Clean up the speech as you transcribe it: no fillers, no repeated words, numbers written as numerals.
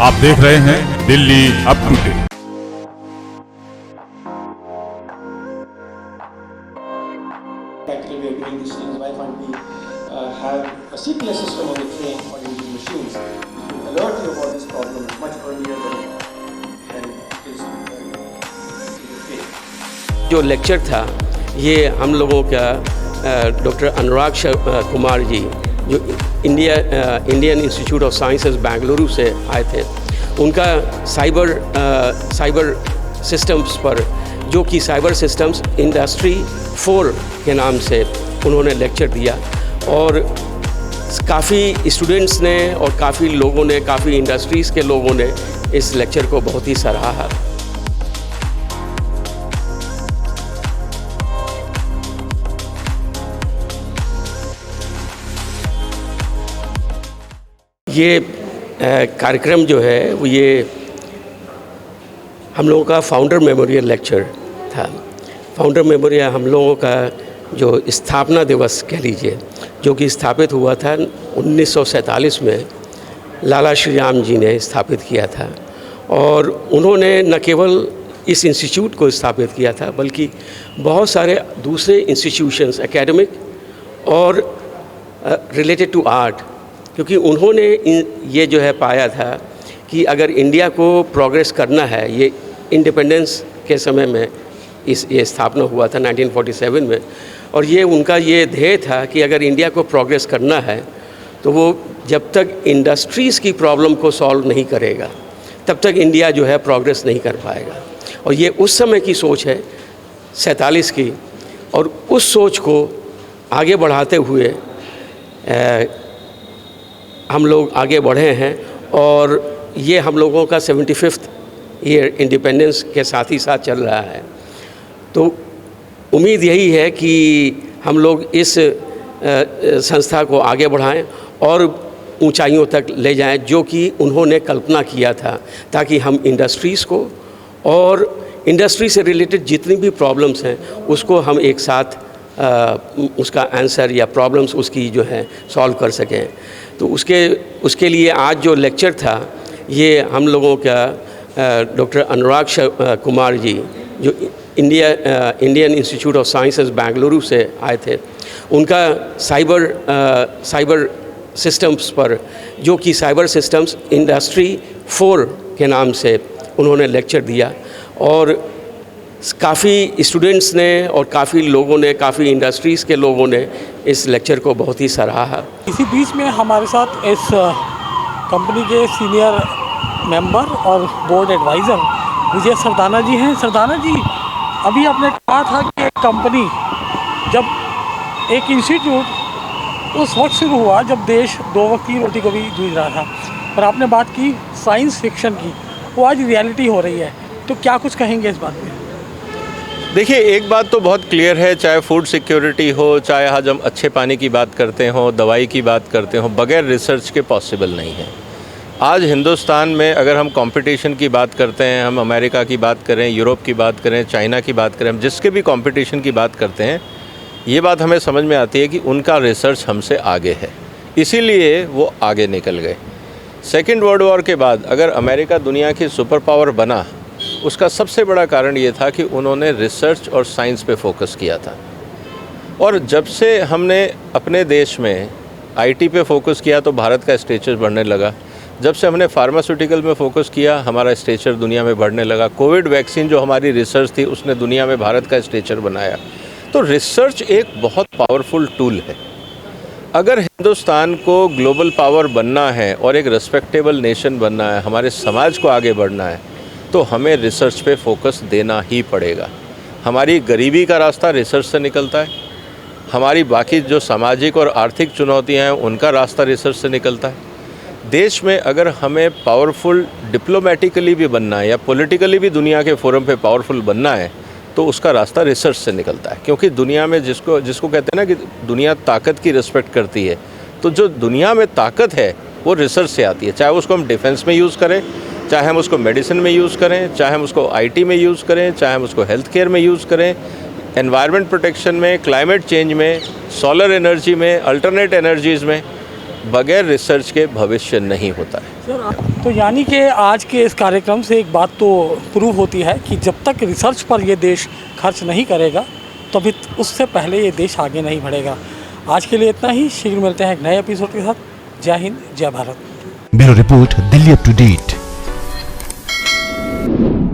आप देख रहे हैं Delhi up to date. Practically, we are doing this in life, and we have a CPS system on the train or in these machines which will alert you about this problem much earlier than is the case. जो lecture था ये हम लोगों का doctor अनुराग कुमार जी जो Indian institute of sciences Bengaluru से आए थे, उनका साइबर सिस्टम्स पर, जो कि साइबर सिस्टम्स इंडस्ट्री 4 के नाम से उन्होंने लेक्चर दिया। और काफ़ी स्टूडेंट्स ने और काफ़ी लोगों ने, काफ़ी इंडस्ट्रीज़ के लोगों ने इस लेक्चर को बहुत ही सराहा। ये कार्यक्रम जो है वो ये हम लोगों का फाउंडर मेमोरियल लेक्चर था। फाउंडर मेमोरियल हम लोगों का जो स्थापना दिवस कह लीजिए, जो कि स्थापित हुआ था 1947 में, लाला श्री राम जी ने स्थापित किया था। और उन्होंने न केवल इस इंस्टीट्यूट को स्थापित किया था बल्कि बहुत सारे दूसरे इंस्टीट्यूशंस, एकेडमिक और रिलेटेड टू आर्ट, क्योंकि उन्होंने ये जो है पाया था कि अगर इंडिया को प्रोग्रेस करना है, ये इंडिपेंडेंस के समय में ये स्थापना हुआ था 1947 में, और ये उनका ये ध्येय था कि अगर इंडिया को प्रोग्रेस करना है तो वो जब तक इंडस्ट्रीज़ की प्रॉब्लम को सॉल्व नहीं करेगा तब तक इंडिया जो है प्रोग्रेस नहीं कर पाएगा। और ये उस समय की सोच है 47 की, और उस सोच को आगे बढ़ाते हुए हम लोग आगे बढ़े हैं। और ये हम लोगों का 75th ईयर इंडिपेंडेंस के साथ ही साथ चल रहा है। तो उम्मीद यही है कि हम लोग इस संस्था को आगे बढ़ाएं और ऊंचाइयों तक ले जाएं, जो कि उन्होंने कल्पना किया था, ताकि हम इंडस्ट्रीज़ को और इंडस्ट्री से रिलेटेड जितनी भी प्रॉब्लम्स हैं उसको हम एक साथ उसका आंसर या प्रॉब्लम्स उसकी जो है सॉल्व कर सकें। तो उसके लिए आज जो लेक्चर था ये हम लोगों का डॉक्टर अनुराग कुमार जी जो Indian institute of sciences Bengaluru से आए थे, उनका साइबर सिस्टम्स पर, जो कि साइबर सिस्टम्स इंडस्ट्री 4 के नाम से उन्होंने लेक्चर दिया। और काफ़ी स्टूडेंट्स ने और काफ़ी लोगों ने, काफ़ी इंडस्ट्रीज़ के लोगों ने इस लेक्चर को बहुत ही सराहा। इसी बीच में हमारे साथ इस कंपनी के सीनियर मेंबर और बोर्ड एडवाइज़र विजय सरदाना जी हैं। सरदाना जी, अभी आपने कहा था कि एक कंपनी, जब एक इंस्टीट्यूट उस वक्त शुरू हुआ जब देश 2 वक्त की रोटी को भी जूझ रहा था, और आपने बात की साइंस फिक्शन की, वो आज रियलिटी हो रही है। तो क्या कुछ कहेंगे इस बात में? देखिए, एक बात तो बहुत क्लियर है, चाहे फूड सिक्योरिटी हो, चाहे आज हम अच्छे पानी की बात करते हो, दवाई की बात करते हो, बगैर रिसर्च के पॉसिबल नहीं है। आज हिंदुस्तान में अगर हम कंपटीशन की बात करते हैं, हम अमेरिका की बात करें, यूरोप की बात करें, चाइना की बात करें, हम जिसके भी कंपटीशन की बात करते हैं, ये बात हमें समझ में आती है कि उनका रिसर्च हमसे आगे है, इसीलिए वो आगे निकल गए। सेकेंड वर्ल्ड वॉर के बाद अगर अमेरिका दुनिया की सुपर पावर बना, उसका सबसे बड़ा कारण ये था कि उन्होंने रिसर्च और साइंस पे फोकस किया था। और जब से हमने अपने देश में आईटी पे फोकस किया तो भारत का स्टेचर बढ़ने लगा। जब से हमने फार्मास्यूटिकल में फोकस किया, हमारा स्टेचर दुनिया में बढ़ने लगा। कोविड वैक्सीन जो हमारी रिसर्च थी उसने दुनिया में भारत का स्टेचर बनाया। तो रिसर्च एक बहुत पावरफुल टूल है। अगर हिंदुस्तान को ग्लोबल पावर बनना है और एक रिस्पेक्टेबल नेशन बनना है, हमारे समाज को आगे बढ़ना है, तो हमें रिसर्च पे फोकस देना ही पड़ेगा। हमारी गरीबी का रास्ता रिसर्च से निकलता है, हमारी बाकी जो सामाजिक और आर्थिक चुनौतियां हैं उनका रास्ता रिसर्च से निकलता है। देश में अगर हमें पावरफुल डिप्लोमेटिकली भी बनना है या पॉलिटिकली भी दुनिया के फोरम पे पावरफुल बनना है, तो उसका रास्ता रिसर्च से निकलता है। क्योंकि दुनिया में जिसको कहते हैं ना कि दुनिया ताकत की रिस्पेक्ट करती है, तो जो दुनिया में ताकत है वो रिसर्च से आती है। चाहे उसको हम डिफेंस में यूज़ करें, चाहे हम उसको मेडिसिन में यूज़ करें, चाहे हम उसको आईटी में यूज़ करें, चाहे हम उसको हेल्थ केयर में यूज़ करें, एनवायरनमेंट प्रोटेक्शन में, क्लाइमेट चेंज में, सोलर एनर्जी में, अल्टरनेट एनर्जीज़ में, बगैर रिसर्च के भविष्य नहीं होता है। सर, तो यानी कि आज के इस कार्यक्रम से एक बात तो प्रूव होती है कि जब तक रिसर्च पर ये देश खर्च नहीं करेगा तभी उससे पहले ये देश आगे नहीं बढ़ेगा। आज के लिए इतना ही। शीघ्र मिलते हैं एक नए एपिसोड के साथ। जय हिंद, जय Bharat. Bureau report, Delhi up to date.